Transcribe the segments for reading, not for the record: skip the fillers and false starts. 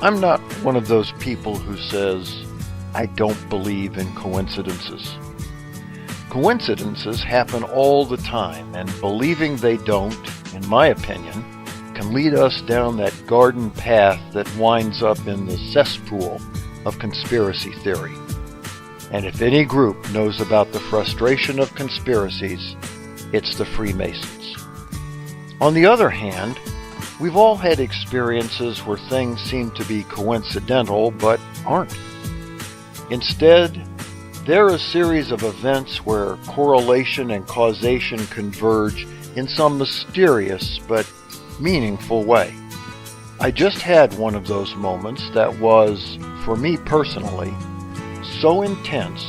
I'm not one of those people who says, I don't believe in coincidences. Coincidences happen all the time, and believing they don't, in my opinion, can lead us down that garden path that winds up in the cesspool of conspiracy theory. And if any group knows about the frustration of conspiracies, it's the Freemasons. On the other hand, we've all had experiences where things seem to be coincidental but aren't. Instead, they're a series of events where correlation and causation converge in some mysterious but meaningful way. I just had one of those moments that was, for me personally, so intense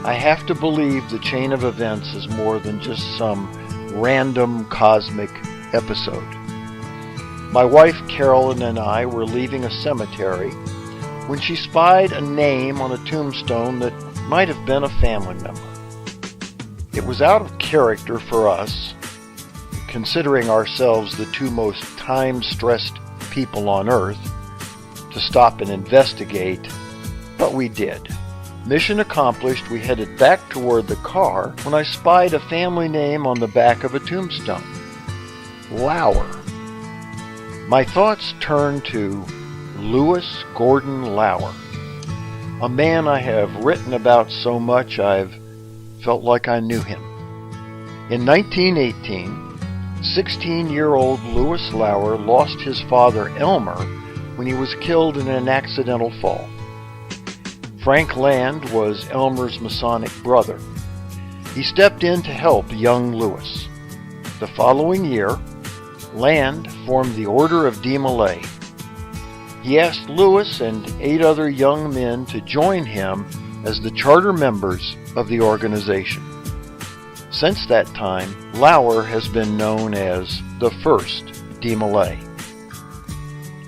I have to believe the chain of events is more than just some random cosmic episode. My wife Carolyn and I were leaving a cemetery when she spied a name on a tombstone that might have been a family member. It was out of character for us, considering ourselves the two most time-stressed people on Earth, to stop and investigate, but we did. Mission accomplished, we headed back toward the car when I spied a family name on the back of a tombstone. Lauer. My thoughts turned to Lewis Gordon Lauer, a man I have written about so much I've felt like I knew him. In 1918, 16-year-old Lewis Lauer lost his father Elmer when he was killed in an accidental fall. Frank Land was Elmer's Masonic brother. He stepped in to help young Lewis. The following year, Land formed the Order of Demolay. He asked Lewis and 8 other young men to join him as the charter members of the organization. Since that time, Lauer has been known as the first Demolay.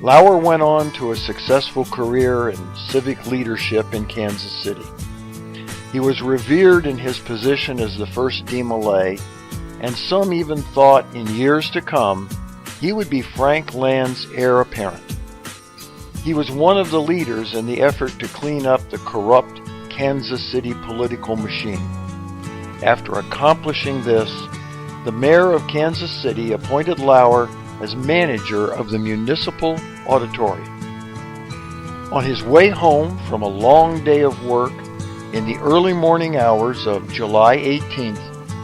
Lauer went on to a successful career in civic leadership in Kansas City. He was revered in his position as the first Demolay, and some even thought in years to come he would be Frank Land's heir apparent. He was one of the leaders in the effort to clean up the corrupt Kansas City political machine. After accomplishing this, the mayor of Kansas City appointed Lauer as manager of the municipal auditorium. On his way home from a long day of work in the early morning hours of July 18,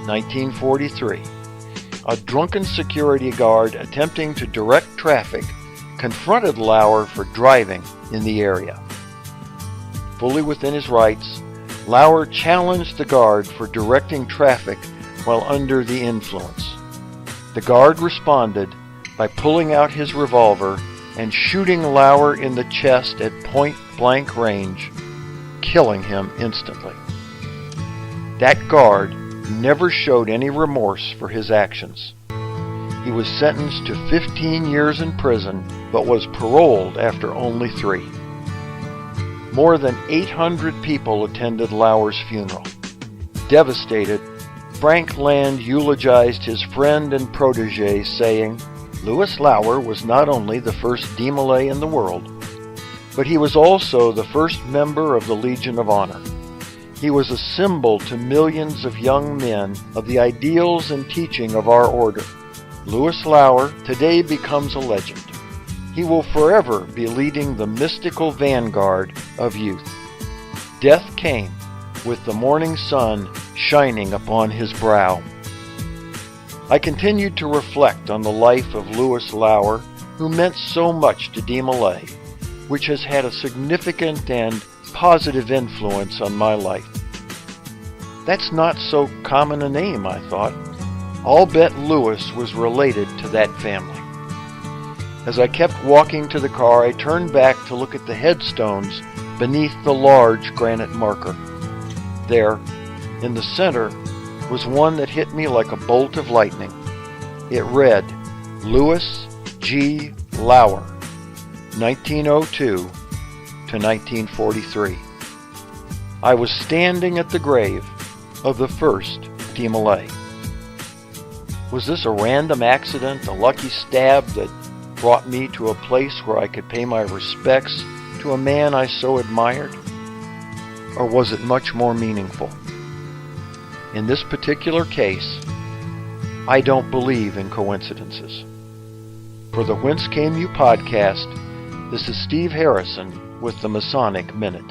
1943, a drunken security guard attempting to direct traffic confronted Lauer for driving in the area. Fully within his rights, Lauer challenged the guard for directing traffic while under the influence. The guard responded by pulling out his revolver and shooting Lauer in the chest at point-blank range, killing him instantly. That guard never showed any remorse for his actions. He was sentenced to 15 years in prison, but was paroled after only 3. More than 800 people attended Lauer's funeral. Devastated, Frank Land eulogized his friend and protege, saying, Lewis Lauer was not only the first Demolay in the world, but he was also the first member of the Legion of Honor. He was a symbol to millions of young men of the ideals and teaching of our order. Lewis Lauer today becomes a legend. He will forever be leading the mystical vanguard of youth. Death came with the morning sun shining upon his brow. I continued to reflect on the life of Lewis Lauer, who meant so much to Demolay, which has had a significant and positive influence on my life. That's not so common a name, I thought. I'll bet Lewis was related to that family. As I kept walking to the car, I turned back to look at the headstones beneath the large granite marker. There, in the center, was one that hit me like a bolt of lightning. It read, Lewis G. Lauer, 1902 to 1943. I was standing at the grave of the first Demolay. Was this a random accident, a lucky stab that brought me to a place where I could pay my respects to a man I so admired? Or was it much more meaningful? In this particular case, I don't believe in coincidences. For the Whence Came You podcast, this is Steve Harrison with the Masonic Minute.